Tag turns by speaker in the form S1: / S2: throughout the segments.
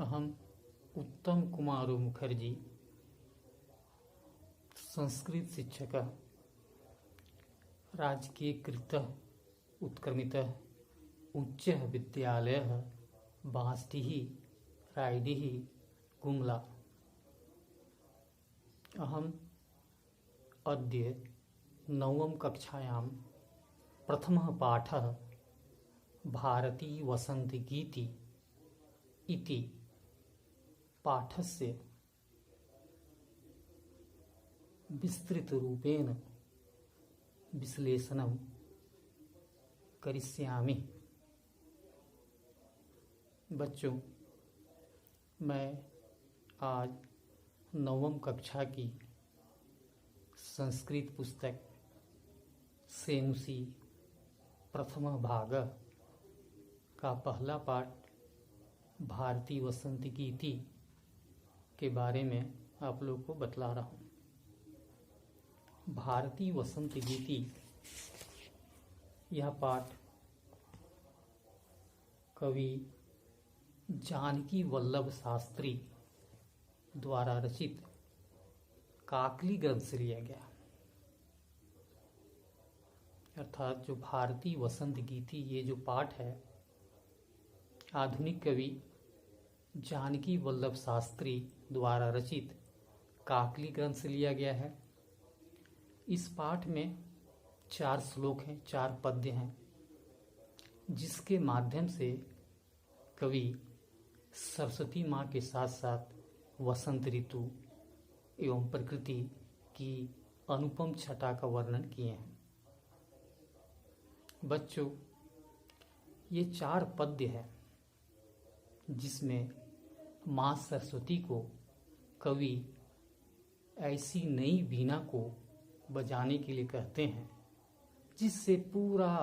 S1: अहम उत्तम कुमारो मुखर्जी संस्कृत शिक्षक राजकीयकृतः उत्क्रमितः उच्चः विद्यालयः बांसडीह रायडीह गुमला। अहम अद्य नवम कक्षायां प्रथमः पाठः भारती वसन्तगीति इति पाठस्य विस्तृतरूपेण विश्लेषणं करिष्यामि। बच्चों, मैं आज नवम कक्षा की संस्कृत पुस्तक सेनुसी प्रथम भाग का पहला पाठ भारती वसन्तगीति के बारे में आप लोग को बतला रहा हूँ। भारती वसन्तगीति यह पाठ कवि जानकी वल्लभ शास्त्री द्वारा रचित काकली ग्रंथ से लिया गया। अर्थात जो भारती वसन्तगीति ये जो पाठ है आधुनिक कवि जानकी वल्लभ शास्त्री द्वारा रचित काकली ग्रंथ से लिया गया है। इस पाठ में 4 श्लोक हैं, 4 पद्य हैं, जिसके माध्यम से कवि सरस्वती माँ के साथ साथ वसंत ऋतु एवं प्रकृति की अनुपम छटा का वर्णन किए हैं। बच्चों, ये 4 पद्य हैं जिसमें माँ सरस्वती को कवि ऐसी नई वीणा को बजाने के लिए कहते हैं जिससे पूरा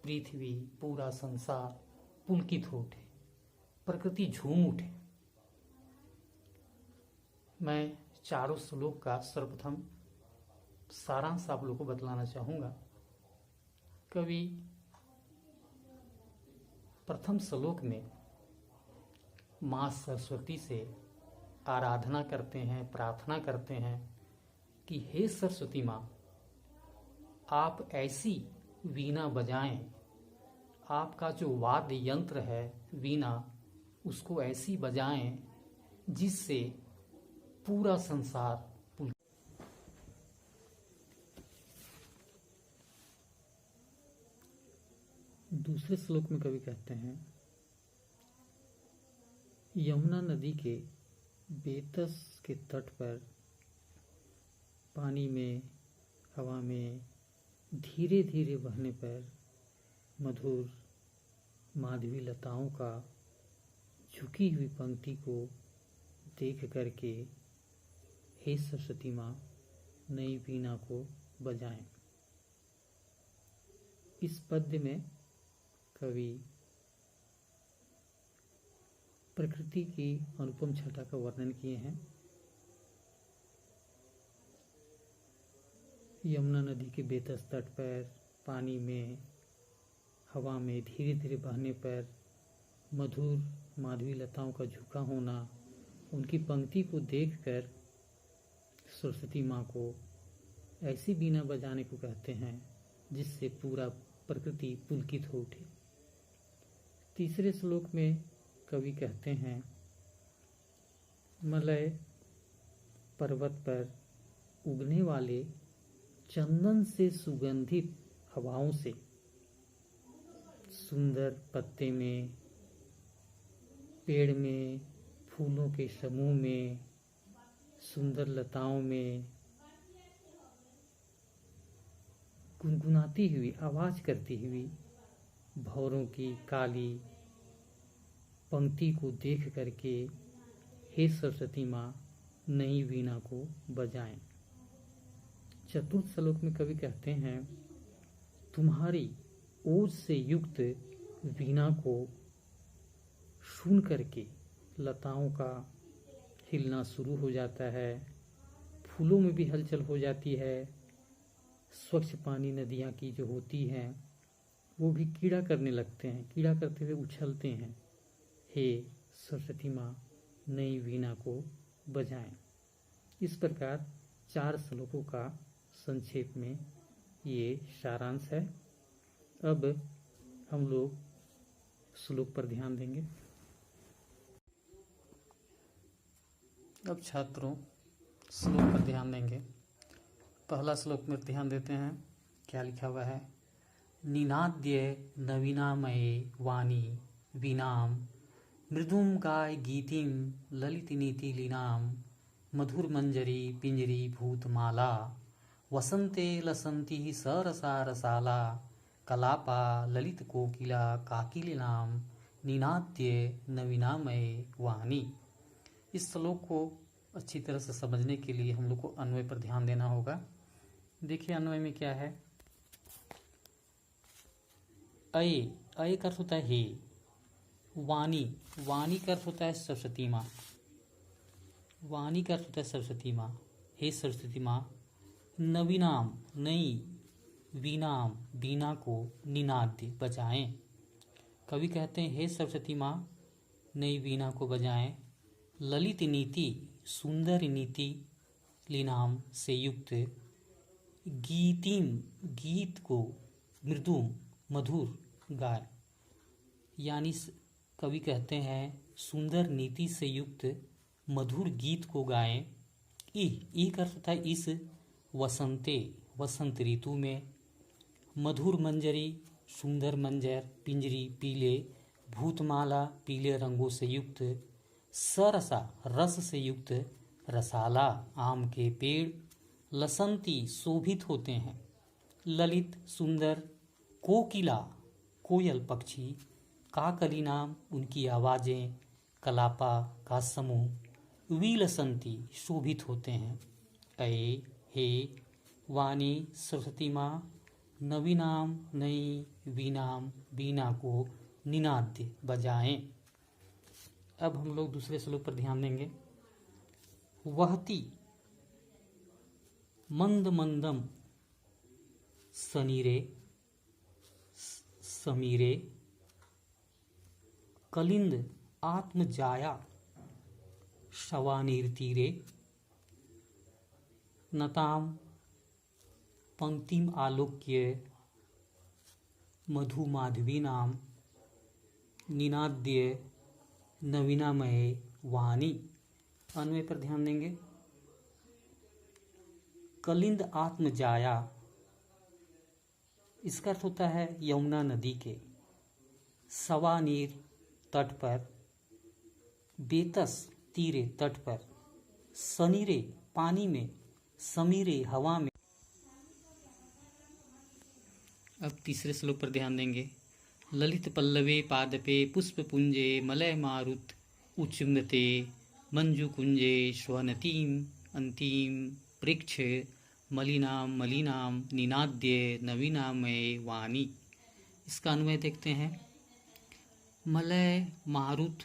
S1: पृथ्वी, पूरा संसार पुलकित हो उठे, प्रकृति झूम उठे। मैं 4 श्लोक का सर्वप्रथम सारांश आप लोगों को बतलाना चाहूँगा। कवि प्रथम श्लोक में माँ सरस्वती से आराधना करते हैं, प्रार्थना करते हैं कि हे सरस्वती माँ, आप ऐसी वीणा बजाएं, आपका जो वाद्य यंत्र है वीणा, उसको ऐसी बजाएं जिससे पूरा संसार दूसरे श्लोक में कवि कहते हैं, यमुना नदी के बेतस के तट पर पानी में, हवा में धीरे धीरे बहने पर मधुर माधवी लताओं का झुकी हुई पंक्ति को देख करके हे सरस्वती माँ, नई वीणा को बजाएं। इस पद्य में कवि प्रकृति की अनुपम छटा का वर्णन किए हैं। यमुना नदी के बेतस तट पर पानी में, हवा में धीरे धीरे बहने पर मधुर माधवी लताओं का झुका होना, उनकी पंक्ति को देखकर सरस्वती माँ को ऐसी वीणा बजाने को कहते हैं जिससे पूरा प्रकृति पुलकित हो उठे। तीसरे श्लोक में कवि कहते हैं, मलय पर्वत पर उगने वाले चंदन से सुगंधित हवाओं से सुंदर पत्ते में, पेड़ में, फूलों के समूह में, सुंदर लताओं में गुनगुनाती हुई, आवाज करती हुई भौरों की काली पंक्ति को देख करके हे सरस्वती माँ, नई वीणा को बजाएं। चतुर्थ श्लोक में कवि कहते हैं, तुम्हारी ओज से युक्त वीणा को सुन करके लताओं का हिलना शुरू हो जाता है, फूलों में भी हलचल हो जाती है, स्वच्छ पानी नदियाँ की जो होती हैं वो भी कीड़ा करने लगते हैं, कीड़ा करते हुए उछलते हैं। हे सरस्वती माँ नई वीणा को बजाएं। इस प्रकार 4 श्लोकों का संक्षेप में ये सारांश है। अब हम लोग श्लोक पर ध्यान देंगे। अब छात्रों श्लोक पर ध्यान देंगे। पहला श्लोक में ध्यान देते हैं, क्या लिखा हुआ है। निनाद्य नवीनामये वाणी वीणाम मृदुम गाय गीतिम ललित नीति लीनाम मधुर मंजरी पिंजरी भूतमाला वसंते लसंती सरसा रसाला कलापा ललित कोकिला काकिलीनाम निनाद्य नवीनामये वाणी। इस श्लोक को अच्छी तरह से समझने के लिए हम लोग को अन्वय पर ध्यान देना होगा। देखिए अन्वय में क्या है। अय का अर्थ होता है हे। वाणी का अर्थ होता है सरस्वती माँ। वाणी का अर्थ होता है सरस्वती माँ। हे सरस्वती माँ, नवीनाम नई, वीणाम वीणा को, निनाद्य बजाएं। कवि कहते हैं हे सरस्वती माँ नई वीणा को बजाएं। ललित नीति सुंदर नीति लीनाम से युक्त, गीतिम गीत को, मृदुम मधुर गाय। यानी कवि कहते हैं सुंदर नीति से युक्त मधुर गीत को गाएं। ई का अर्थ होता है इस वसंते, वसंत ऋतु में। मधुर मंजरी सुंदर मंजर, पिंजरी पीले, भूतमाला पीले रंगों से युक्त, सरसा रस से युक्त, रसाला आम के पेड़, लसंती शोभित होते हैं, ललित सुंदर, कोकिला कोयल पक्षी, काकली नाम उनकी आवाजें, कलापा का समूह, विलसंती शोभित होते हैं। अये हे वाणी सरस्वती माँ, नवीनाम नई, वीणाम वीणा को, निनाद्य बजाएं। अब हम लोग दूसरे श्लोक पर ध्यान देंगे। वहती मंद मंदम सनीरे समीरे कलिंद आत्मजाया शवानीर्तीरे नताम पंक्तिम आलोक्य मधुमाधवीनाम निनाद्य नवीनामय वाणी। अन्वय पर ध्यान देंगे। कलिंद आत्मजाया, इसका अर्थ होता है यमुना नदी के। सवानीर तट पर, बेतस तीरे तट पर, सनीरे पानी में, समीरे हवा में। अब तीसरे श्लोक पर ध्यान देंगे। ललित पल्लवे पादपे पुष्पपुंजे मलय मारुत उच्चुम्बते मंजु कुंजे स्वनतीम अंतिम पृक्ष मलिनाम मलिनाम निनाद्य नवीनामय वाणी। इसका अन्वय देखते हैं। मलय मारुत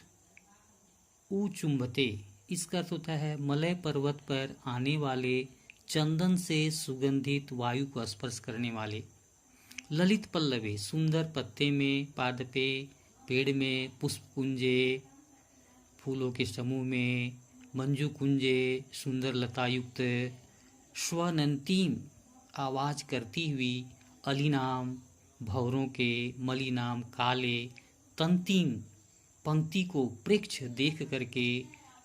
S1: उचुम्बते, इसका अर्थ होता है मलय पर्वत पर आने वाले चंदन से सुगंधित वायु को स्पर्श करने वाले। ललित पल्लवे सुंदर पत्ते में, पादपे पेड़ में, पुष्पकुंजे फूलों के समूह में, मंजू कुंजे सुंदर लतायुक्त, स्वनंतीम आवाज करती हुई, अलीनाम भौरों के, मलिनाम काले, तंतीम पंक्ति को प्रेक्ष देख करके,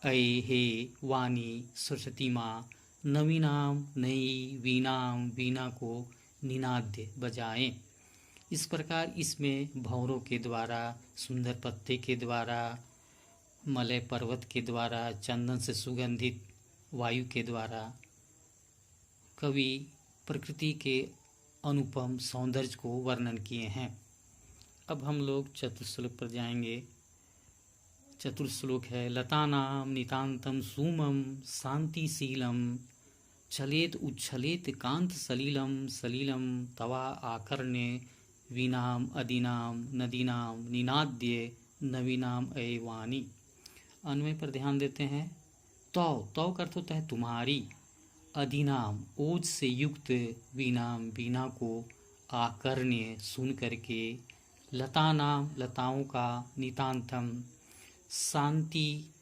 S1: अये हे वाणी सरस्वती माँ, नवीनाम नई, वीणाम वीणा को, निनाद्य बजाएं। इस प्रकार इसमें भौरों के द्वारा, सुंदर पत्ते के द्वारा, मलय पर्वत के द्वारा, चंदन से सुगंधित वायु के द्वारा कवि प्रकृति के अनुपम सौंदर्य को वर्णन किए हैं। अब हम लोग चतुर्श्लोक पर जाएंगे। चतुर्श्लोक है। लतानाम नितांतम सूमम शांतिशीलम चलेत उच्छलेत कांत सलीलम सलीलम तवा आकर्ण्य वीणाम अदीनाम नदीनाम निनाद्य नवीनाम अये वाणी। अन्वय पर ध्यान देते हैं। तौ का अर्थ होता है तुम्हारी, अधीनाम ओज से युक्त, वीणाम वीणा को, आकर्ण्य सुन करके, लतानाम लताओं का, नितांतम शांति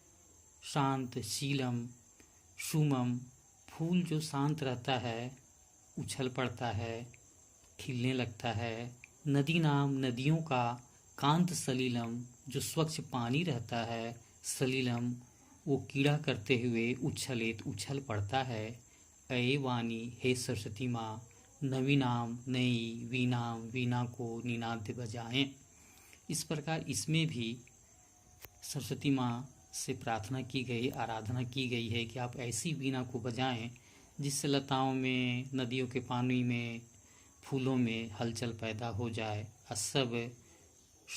S1: शांत शीलम सुमम। फूल जो शांत रहता है, उछल पड़ता है, खिलने लगता है। नदी नाम नदियों का कांत सलीलम, जो स्वच्छ पानी रहता है, सलीलम वो कीड़ा करते हुए उछलित उछल पड़ता है। अये वाणी हे सरस्वती माँ, नवीनाम नई वीणाम, वीणा को निनाद बजाएं। इस प्रकार इसमें भी सरस्वती माँ से प्रार्थना की गई, आराधना की गई है कि आप ऐसी वीणा को बजाएं जिससे लताओं में, नदियों के पानी में, फूलों में हलचल पैदा हो जाए और सब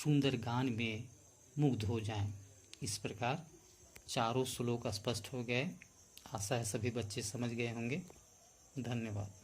S1: सुंदर गान में मुग्ध हो जाएं। इस प्रकार चारों श्लोक स्पष्ट हो गए। आशा है सभी बच्चे समझ गए होंगे। धन्यवाद।